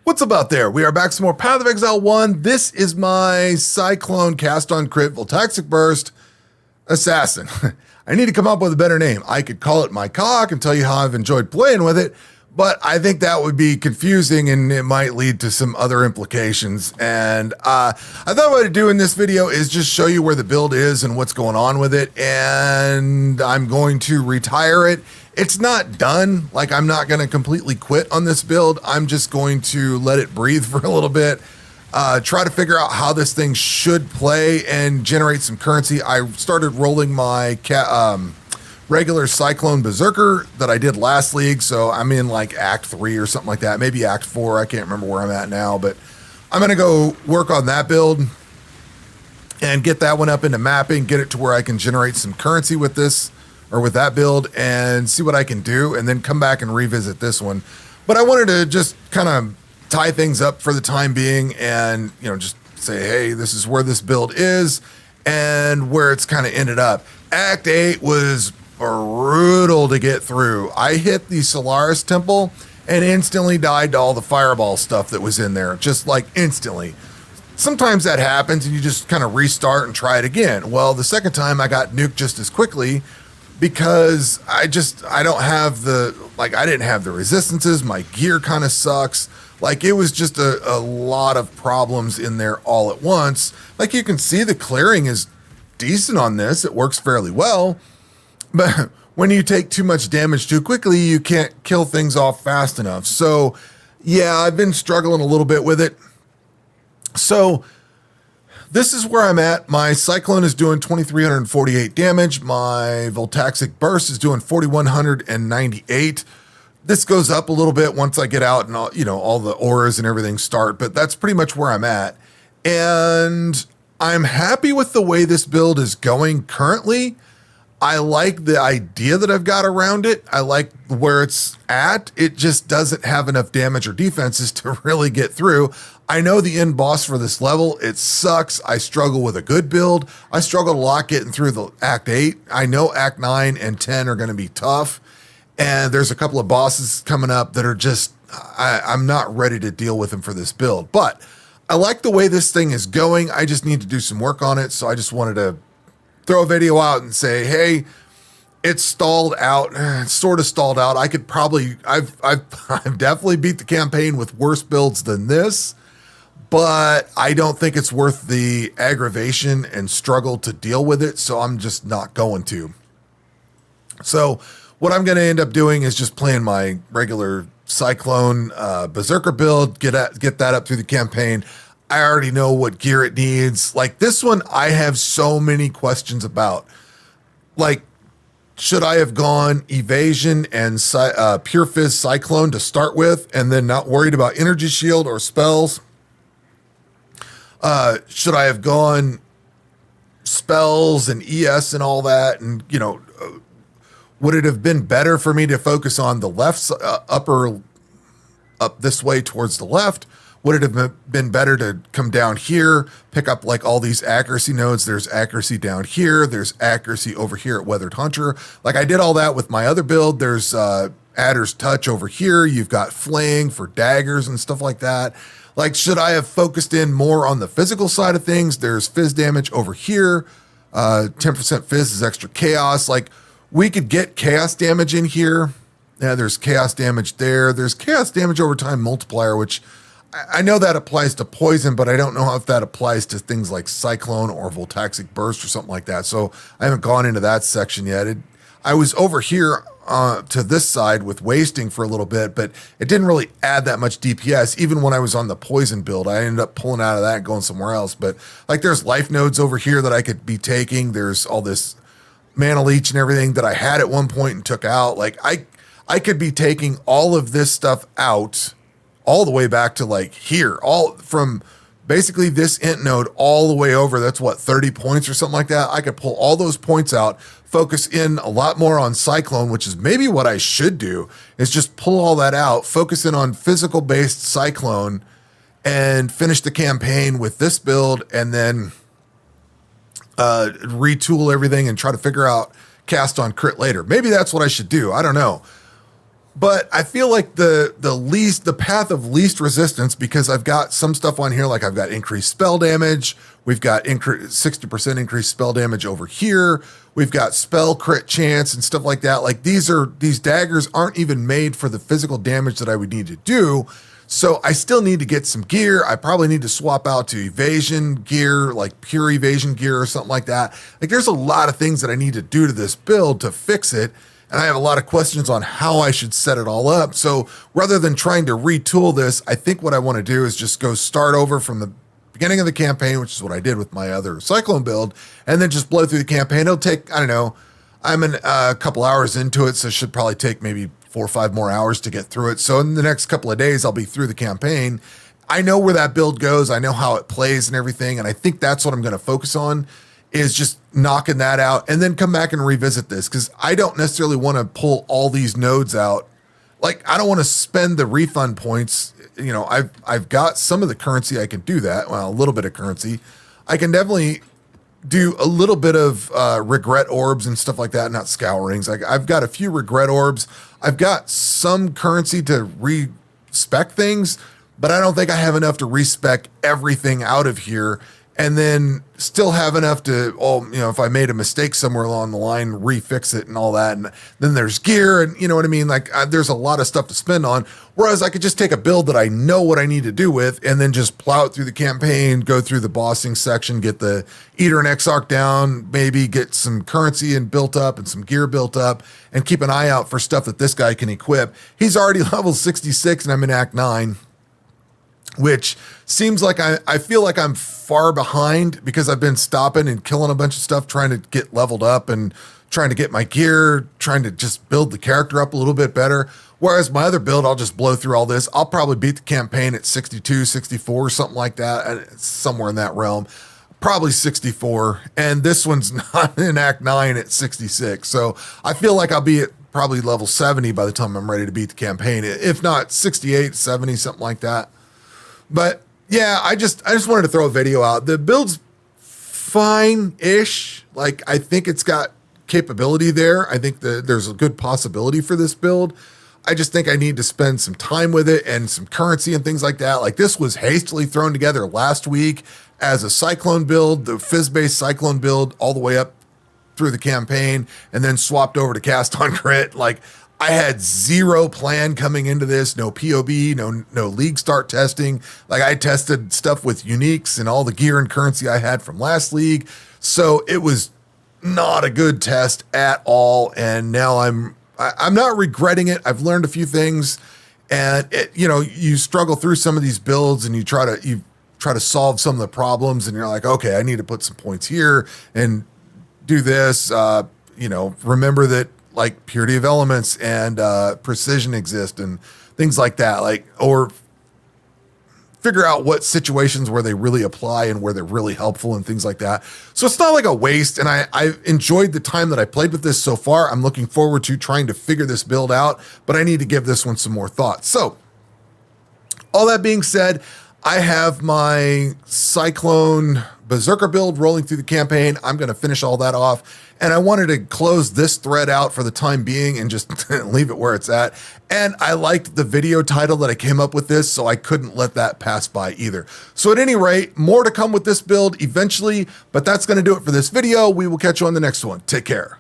What's up out there? We are back some more Path of Exile 1. This is my Cyclone Cast on Crit Voltaxic Burst Assassin. I need to come up with a better name. I could call it my CoC and tell you how I've enjoyed playing with it, but I think that would be confusing and it might lead to some other implications. And I thought what I'd do in this video is just show you where the build is and what's going on with it. And I'm going to retire it. It's not done. Like, I'm not going to completely quit on this build. I'm just going to let it breathe for a little bit. Try to figure out how this thing should play and generate some currency. I started rolling my regular Cyclone Berserker that I did last league, so I'm in like Act 3 or something like that, maybe Act 4, I can't remember where I'm at now, but I'm going to go work on that build and get that one up into mapping, get it to where I can generate some currency with this, or with that build, and see what I can do, and then come back and revisit this one. But I wanted to just kind of tie things up for the time being and, you know, just say, hey, this is where this build is and where it's kind of ended up. Act 8 was brutal to get through. I hit the Solaris temple and instantly died to all the fireball stuff that was in there, just like instantly. Sometimes that happens and you just kind of restart and try it again. Well, the second time I got nuked just as quickly because I don't have I didn't have the resistances. My gear kind of sucks. Like, it was just a lot of problems in there all at once. Like, you can see the clearing is decent on this. It works fairly well. But when you take too much damage too quickly, you can't kill things off fast enough. So, yeah, I've been struggling a little bit with it. So, this is where I'm at. My Cyclone is doing 2,348 damage. My Voltaxic Burst is doing 4,198. This goes up a little bit once I get out and all, you know, all the auras and everything start, but that's pretty much where I'm at. And I'm happy with the way this build is going currently. I like the idea that I've got around it. I like where it's at. It just doesn't have enough damage or defenses to really get through. I know the end boss for this level, it sucks. I struggle with a good build. I struggled a lot getting through the Act 8. I know Act 9 and 10 are going to be tough. And there's a couple of bosses coming up that are just, I'm not ready to deal with them for this build. But I like the way this thing is going. I just need to do some work on it. So I just wanted to throw a video out and say, hey, it's stalled out. It's sort of stalled out. I could probably, I've definitely beat the campaign with worse builds than this, but I don't think it's worth the aggravation and struggle to deal with it. So I'm just not going to. So what I'm going to end up doing is just playing my regular Cyclone Berserker build, get that up through the campaign. I already know what gear it needs. Like, this one, I have so many questions about. Like, should I have gone Evasion and Pure Fizz Cyclone to start with and then not worried about Energy Shield or spells? Should I have gone spells and ES and all that? And, you know, would it have been better for me to focus on the left, up this way towards the left? Would it have been better to come down here, pick up like all these accuracy nodes? There's accuracy down here. There's accuracy over here at Weathered Hunter. Like, I did all that with my other build. There's Adder's Touch over here. You've got Flaying for daggers and stuff like that. Like, should I have focused in more on the physical side of things? There's Fizz damage over here. 10% Fizz is extra chaos. Like, we could get chaos damage in here. Yeah, there's chaos damage there. There's chaos damage over time multiplier, which I know that applies to poison, but I don't know if that applies to things like Cyclone or Voltaxic Burst or something like that. So I haven't gone into that section yet. I was over here to this side with wasting for a little bit, but it didn't really add that much DPS. Even when I was on the poison build, I ended up pulling out of that and going somewhere else. But like, there's life nodes over here that I could be taking. There's all this mana leech and everything that I had at one point and took out. Like, I could be taking all of this stuff out all the way back to like here, all from basically this int node all the way over. That's what, 30 points or something like that. I could pull all those points out, focus in a lot more on Cyclone, which is maybe what I should do, is just pull all that out, focus in on physical based Cyclone and finish the campaign with this build, and then retool everything and try to figure out cast on crit later. Maybe that's what I should do. I don't know. But I feel like the path of least resistance, because I've got some stuff on here, like I've got increased spell damage. We've got 60% increased spell damage over here. We've got spell crit chance and stuff like that. Like these daggers aren't even made for the physical damage that I would need to do. So I still need to get some gear. I probably need to swap out to evasion gear, like pure evasion gear or something like that. Like there's a lot of things that I need to do to this build to fix it. And I have a lot of questions on how I should set it all up. So rather than trying to retool this, I think what I want to do is just go start over from the beginning of the campaign, which is what I did with my other Cyclone build, and then just blow through the campaign. It'll take, I don't know, I'm a couple hours into it, so it should probably take maybe 4 or 5 more hours to get through it. So in the next couple of days, I'll be through the campaign. I know where that build goes. I know how it plays and everything. And I think that's what I'm going to focus on, is just knocking that out and then come back and revisit this, because I don't necessarily want to pull all these nodes out. Like, I don't want to spend the refund points. You know, I've got some of the currency. I can do that. Well, a little bit of currency. I can definitely do a little bit of regret orbs and stuff like that, not scourings. Like, I've got a few regret orbs. I've got some currency to respec things, but I don't think I have enough to respec everything out of here, and then still have enough to, if I made a mistake somewhere along the line, refix it and all that. And then there's gear, and you know what I mean? Like there's a lot of stuff to spend on. Whereas I could just take a build that I know what I need to do with, and then just plow it through the campaign, go through the bossing section, get the Eater and Exarch down, maybe get some currency and built up and some gear built up, and keep an eye out for stuff that this guy can equip. He's already level 66 and I'm in Act 9. Which seems like I feel like I'm far behind, because I've been stopping and killing a bunch of stuff, trying to get leveled up and trying to get my gear, trying to just build the character up a little bit better. Whereas my other build, I'll just blow through all this. I'll probably beat the campaign at 62, 64, something like that. And it's somewhere in that realm, probably 64. And this one's not in Act 9 at 66. So I feel like I'll be at probably level 70 by the time I'm ready to beat the campaign. If not 68, 70, something like that. But yeah, I just wanted to throw a video out. The build's fine-ish. Like, I think it's got capability there. I think there's a good possibility for this build. I just think I need to spend some time with it and some currency and things like that. Like, this was hastily thrown together last week as a Cyclone build, the Fizz-based Cyclone build, all the way up through the campaign, and then swapped over to Cast on Crit. Like, I had zero plan coming into this, no POB, no league start testing. Like, I tested stuff with uniques and all the gear and currency I had from last league. So it was not a good test at all. And now I'm not regretting it. I've learned a few things, and you struggle through some of these builds and you try to solve some of the problems, and you're like, okay, I need to put some points here and do this. Remember that, like, purity of elements and precision exist and things like that, or figure out what situations where they really apply and where they're really helpful and things like that. So it's not like a waste, and I enjoyed the time that I played with this so far. I'm looking forward to trying to figure this build out, but I need to give this one some more thought. So all that being said, I have my Cyclone Berserker build rolling through the campaign. I'm going to finish all that off. And I wanted to close this thread out for the time being and just leave it where it's at. And I liked the video title that I came up with this, so I couldn't let that pass by either. So at any rate, more to come with this build eventually, but that's going to do it for this video. We will catch you on the next one. Take care.